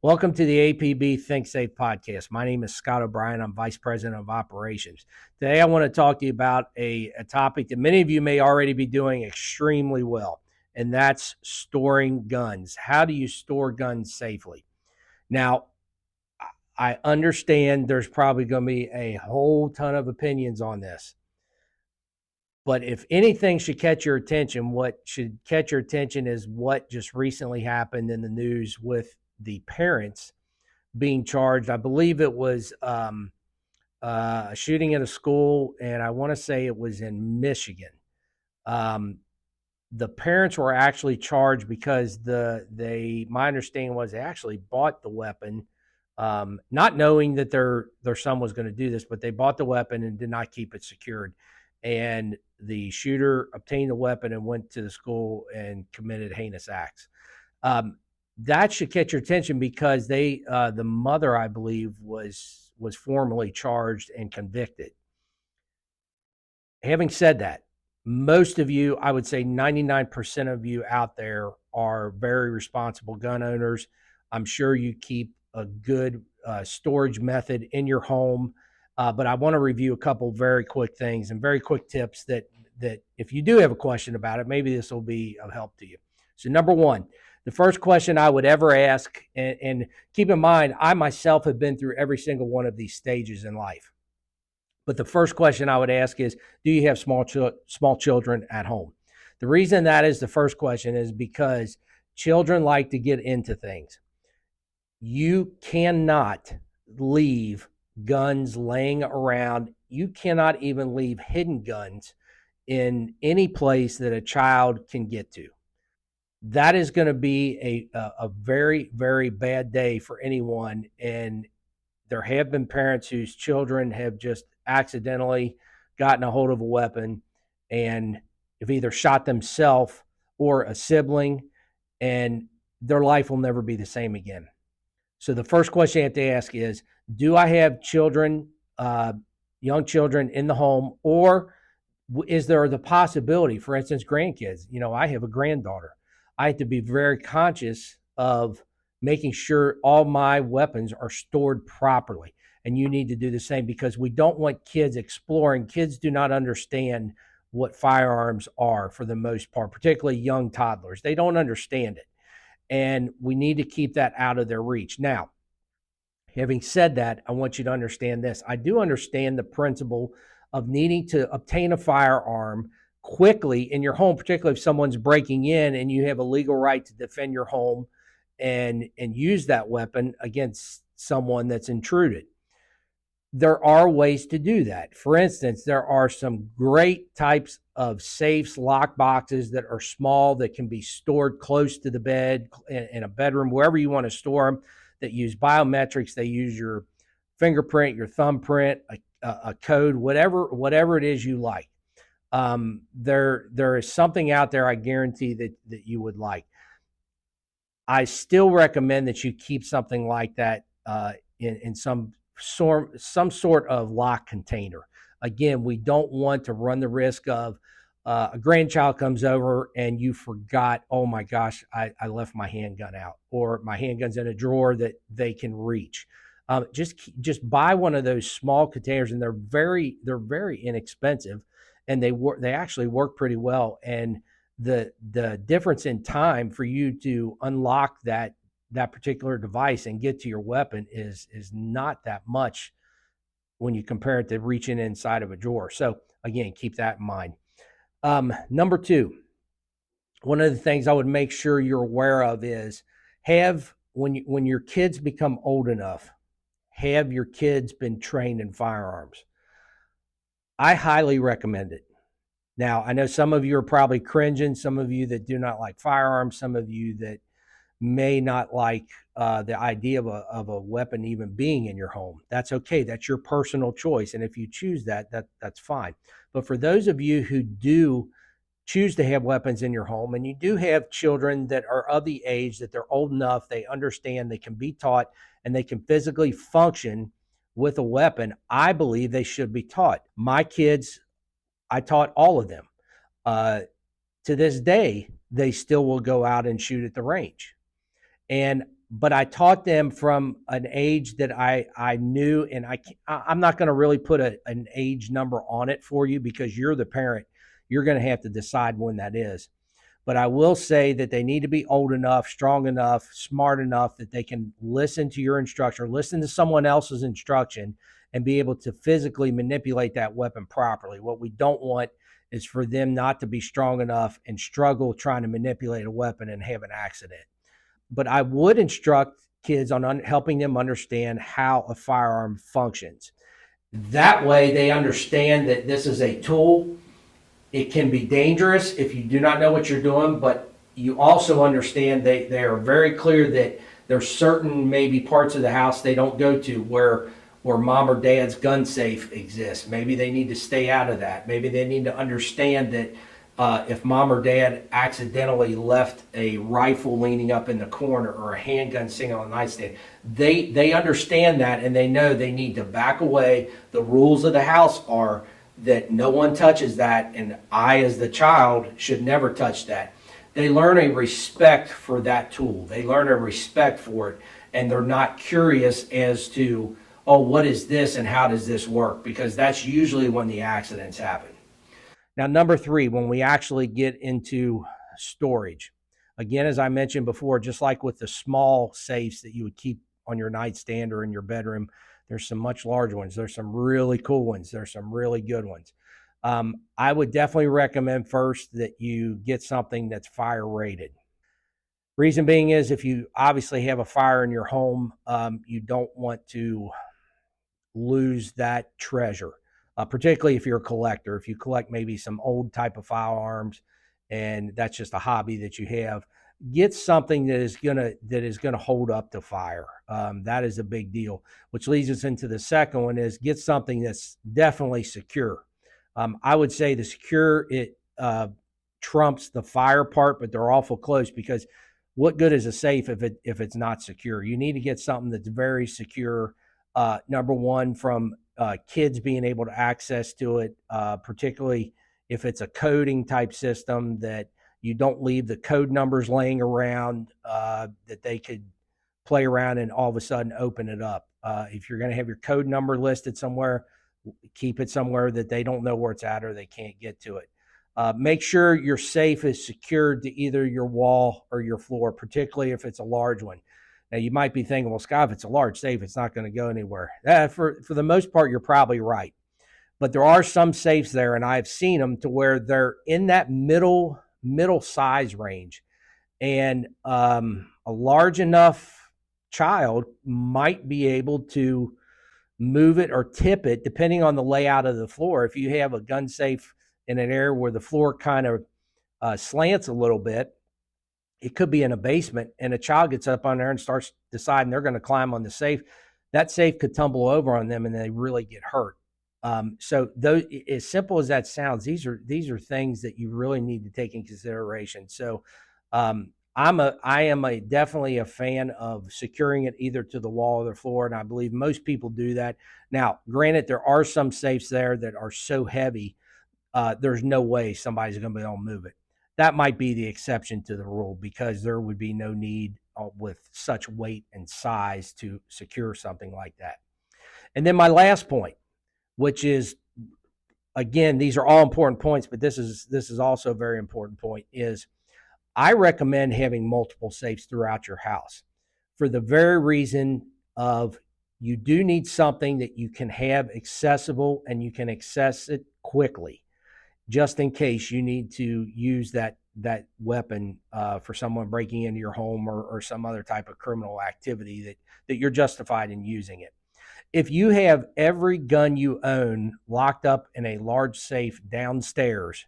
Welcome to the APB Think Safe podcast. My name is Scott O'Brien. I'm Vice President of Operations. Today, I want to talk to you about a topic that many of you may already be doing extremely well, and that's storing guns. How do you store guns safely? Now, I understand there's probably going to be a whole ton of opinions on this, but if anything should catch your attention, what should catch your attention is what just recently happened in the news with the parents being charged. I believe it was a shooting at a school, and I want to say it was in Michigan. Um, the parents were actually charged because my understanding was they actually bought the weapon, not knowing that their son was going to do this, but they bought the weapon and did not keep it secured. And the shooter obtained the weapon and went to the school and committed heinous acts. That should catch your attention because the mother, I believe, was formally charged and convicted. Having said that, most of you, I would say 99% of you out there, are very responsible gun owners. I'm sure you keep a good storage method in your home, but I want to review a couple very quick things and very quick tips that if you do have a question about it, maybe this will be of help to you. So number one, the first question I would ever ask, and keep in mind, I myself have been through every single one of these stages in life. But the first question I would ask is, do you have small children at home? The reason that is the first question is because children like to get into things. You cannot leave guns laying around. You cannot even leave hidden guns in any place that a child can get to. That is going to be a very, very bad day for anyone. And there have been parents whose children have just accidentally gotten a hold of a weapon and have either shot themselves or a sibling, and their life will never be the same again. So the first question you have to ask is, do I have children, young children in the home, or is there the possibility, for instance, grandkids? I have a granddaughter. I have to be very conscious of making sure all my weapons are stored properly. And you need to do the same because we don't want kids exploring. Kids do not understand what firearms are for the most part, particularly young toddlers. They don't understand it. And we need to keep that out of their reach. Now, having said that, I want you to understand this. I do understand the principle of needing to obtain a firearm quickly in your home, particularly if someone's breaking in and you have a legal right to defend your home and use that weapon against someone that's intruded. There are ways to do that. For instance, there are some great types of safes, lock boxes that are small, that can be stored close to the bed, in a bedroom, wherever you want to store them, that use biometrics. They use your fingerprint, your thumbprint, a code, whatever it is you like. There is something out there, I guarantee, that you would like. I still recommend that you keep something like that in some sort of lock container. Again, we don't want to run the risk of a grandchild comes over and you forgot, oh my gosh, I left my handgun out, or my handgun's in a drawer that they can reach. Just buy one of those small containers, and they're very inexpensive, and they actually work pretty well. And the difference in time for you to unlock that particular device and get to your weapon is not that much when you compare it to reaching inside of a drawer. So again, keep that in mind. Number two, one of the things I would make sure you're aware of is when your kids become old enough, have your kids been trained in firearms? I highly recommend it. Now, I know some of you are probably cringing, some of you that do not like firearms, some of you that may not like the idea of a weapon even being in your home. That's okay. That's your personal choice. And if you choose that's fine. But for those of you who do choose to have weapons in your home, and you do have children that are of the age that they're old enough, they understand, they can be taught, and they can physically function with a weapon, I believe they should be taught. My kids, I taught all of them. To this day, they still will go out and shoot at the range. And but I taught them from an age that I knew, and I'm not going to really put an age number on it for you because you're the parent. You're going to have to decide when that is. But I will say that they need to be old enough, strong enough, smart enough that they can listen to your instruction, listen to someone else's instruction, and be able to physically manipulate that weapon properly. What we don't want is for them not to be strong enough and struggle trying to manipulate a weapon and have an accident. But I would instruct kids on helping them understand how a firearm functions. That way, they understand that this is a tool. It can be dangerous if you do not know what you're doing, but you also understand they are very clear that there's certain maybe parts of the house they don't go to where mom or dad's gun safe exists. Maybe they need to stay out of that. Maybe they need to understand that if mom or dad accidentally left a rifle leaning up in the corner or a handgun sitting on a nightstand, they understand that and they know they need to back away. The rules of the house are that no one touches that, and I, as the child, should never touch that. They learn a respect for that tool. They learn a respect for it, and they're not curious as to, oh, what is this and how does this work? Because that's usually when the accidents happen. Now, number three, when we actually get into storage, again, as I mentioned before, just like with the small safes that you would keep on your nightstand or in your bedroom, there's some much larger ones. There's some really cool ones. There's some really good ones. I would definitely recommend first that you get something that's fire rated. Reason being is if you obviously have a fire in your home, you don't want to lose that treasure, particularly if you're a collector. If you collect maybe some old type of firearms, and that's just a hobby that you have, get something that is gonna hold up to fire. That is a big deal. Which leads us into the second one: is get something that's definitely secure. I would say the secure it trumps the fire part, but they're awful close because what good is a safe if it's not secure? You need to get something that's very secure. Number one, from kids being able to access to it, particularly if it's a coding type system that you don't leave the code numbers laying around, that they could play around and all of a sudden open it up. If you're going to have your code number listed somewhere, keep it somewhere that they don't know where it's at or they can't get to it. Make sure your safe is secured to either your wall or your floor, particularly if it's a large one. Now, you might be thinking, well, Scott, if it's a large safe, it's not going to go anywhere. For the most part, you're probably right. But there are some safes there, and I've seen them to where they're in that middle size range. And a large enough child might be able to move it or tip it, depending on the layout of the floor. If you have a gun safe in an area where the floor kind of slants a little bit, it could be in a basement, and a child gets up on there and starts deciding they're going to climb on the safe. That safe could tumble over on them and they really get hurt. So those, as simple as that sounds, these are things that you really need to take in consideration. So I am definitely a fan of securing it either to the wall or the floor, and I believe most people do that. Now, granted, there are some safes there that are so heavy, there's no way somebody's going to be able to move it. That might be the exception to the rule because there would be no need with such weight and size to secure something like that. And then my last point, which is, again, these are all important points, but this is also a very important point, is I recommend having multiple safes throughout your house for the very reason of you do need something that you can have accessible and you can access it quickly, just in case you need to use that weapon for someone breaking into your home or some other type of criminal activity that you're justified in using it. If you have every gun you own locked up in a large safe downstairs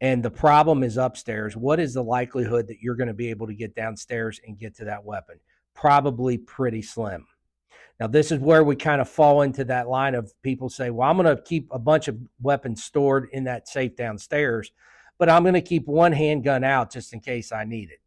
and the problem is upstairs, what is the likelihood that you're going to be able to get downstairs and get to that weapon? Probably pretty slim. Now, this is where we kind of fall into that line of people say, well, I'm going to keep a bunch of weapons stored in that safe downstairs, but I'm going to keep one handgun out just in case I need it.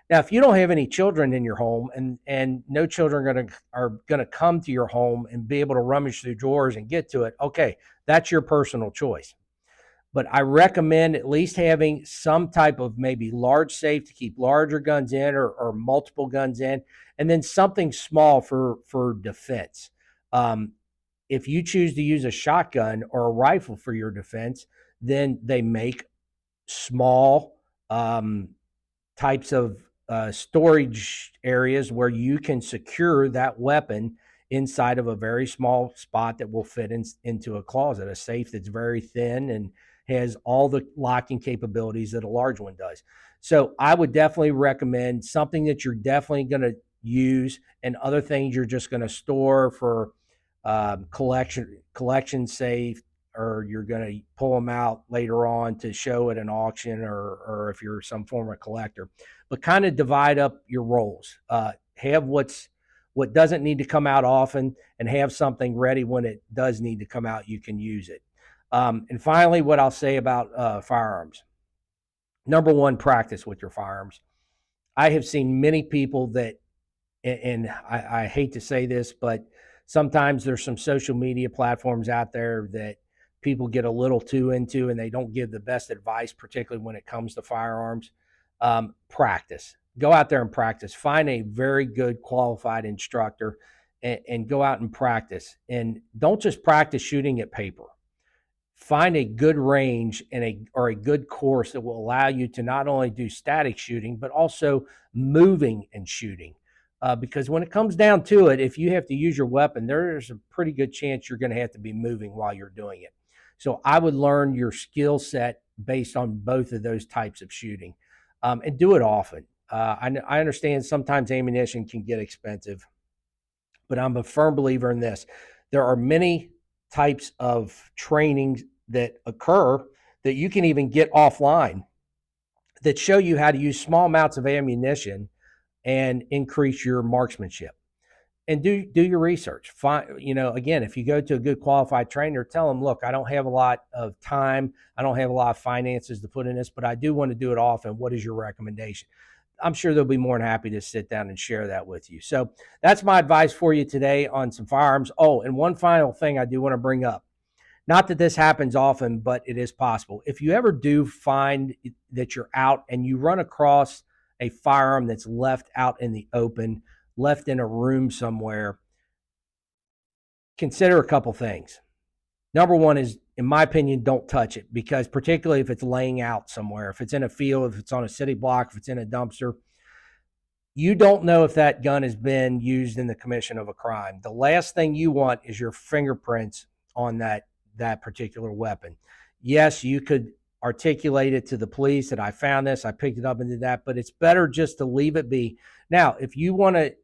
Now, if you don't have any children in your home and no children are going to come to your home and be able to rummage through drawers and get to it, okay, that's your personal choice. but I recommend at least having some type of maybe large safe to keep larger guns in, or multiple guns in, and then something small for defense. Um, if you choose to use a shotgun or a rifle for your defense, then they make small types of storage areas where you can secure that weapon inside of a very small spot that will fit into a closet, a safe that's very thin and has all the locking capabilities that a large one does. So I would definitely recommend something that you're definitely going to use, and other things you're just going to store for collection safe, or you're going to pull them out later on to show at an auction, or if you're some form of collector. But kind of divide up your roles. Have what doesn't need to come out often, and have something ready when it does need to come out, you can use it. And finally, what I'll say about firearms. Number one, practice with your firearms. I have seen many people that, and I hate to say this, but sometimes there's some social media platforms out there that people get a little too into, and they don't give the best advice, particularly when it comes to firearms. Practice. Go out there and practice. Find a very good qualified instructor, and go out and practice. And don't just practice shooting at paper. Find a good range or a good course that will allow you to not only do static shooting, but also moving and shooting. Because when it comes down to it, if you have to use your weapon, there's a pretty good chance you're going to have to be moving while you're doing it. So I would learn your skill set based on both of those types of shooting, and do it often. I understand sometimes ammunition can get expensive, but I'm a firm believer in this. There are many types of trainings that occur that you can even get offline that show you how to use small amounts of ammunition and increase your marksmanship. And do your research. Find, again, if you go to a good qualified trainer, tell them, look, I don't have a lot of time, I don't have a lot of finances to put in this, but I do want to do it often. What is your recommendation? I'm sure they'll be more than happy to sit down and share that with you. So that's my advice for you today on some firearms. Oh, and one final thing I do want to bring up. Not that this happens often, but it is possible. If you ever do find that you're out and you run across a firearm that's left out in the open, left in a room somewhere, consider a couple things. Number one is, in my opinion, don't touch it, because particularly if it's laying out somewhere, if it's in a field, if it's on a city block, if it's in a dumpster, you don't know if that gun has been used in the commission of a crime. The last thing you want is your fingerprints on that particular weapon. Yes, you could articulate it to the police that I found this, I picked it up and did that, but it's better just to leave it be. Now, if you want to,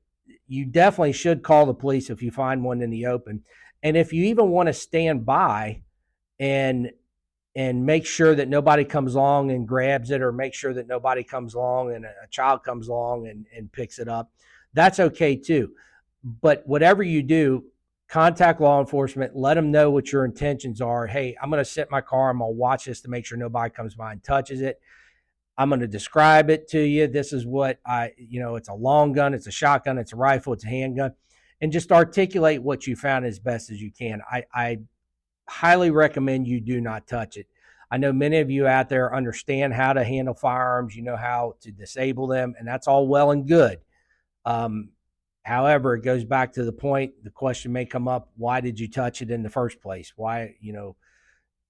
you definitely should call the police if you find one in the open. And if you even want to stand by and make sure that nobody comes along and grabs it, or make sure that nobody comes along and a child comes along and picks it up, that's okay too. But whatever you do, contact law enforcement, let them know what your intentions are. Hey, I'm going to sit in my car, I'm going to watch this to make sure nobody comes by and touches it. I'm going to describe it to you. This is what it's a long gun, it's a shotgun, it's a rifle, it's a handgun, and just articulate what you found as best as you can. I highly recommend you do not touch it. I know many of you out there understand how to handle firearms, you know how to disable them, and that's all well and good. However, it goes back to the point, the question may come up, why did you touch it in the first place? Why,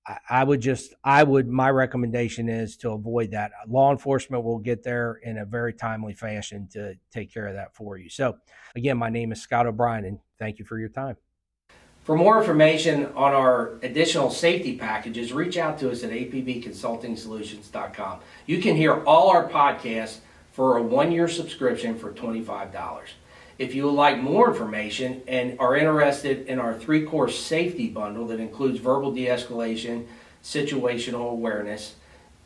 my recommendation is to avoid that. Law enforcement will get there in a very timely fashion to take care of that for you. So again, my name is Scott O'Brien, and thank you for your time. For more information on our additional safety packages, reach out to us at apbconsultingsolutions.com. You can hear all our podcasts for a 1-year subscription for $25. If you would like more information and are interested in our 3-course safety bundle that includes verbal de-escalation, situational awareness,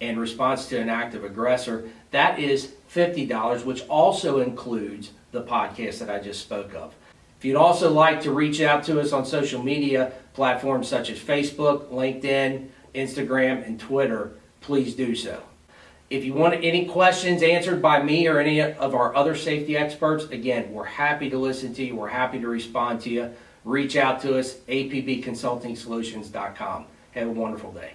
and response to an active aggressor, that is $50, which also includes the podcast that I just spoke of. If you'd also like to reach out to us on social media platforms such as Facebook, LinkedIn, Instagram, and Twitter, please do so. If you want any questions answered by me or any of our other safety experts, again, we're happy to listen to you. We're happy to respond to you. Reach out to us, apbconsultingsolutions.com. Have a wonderful day.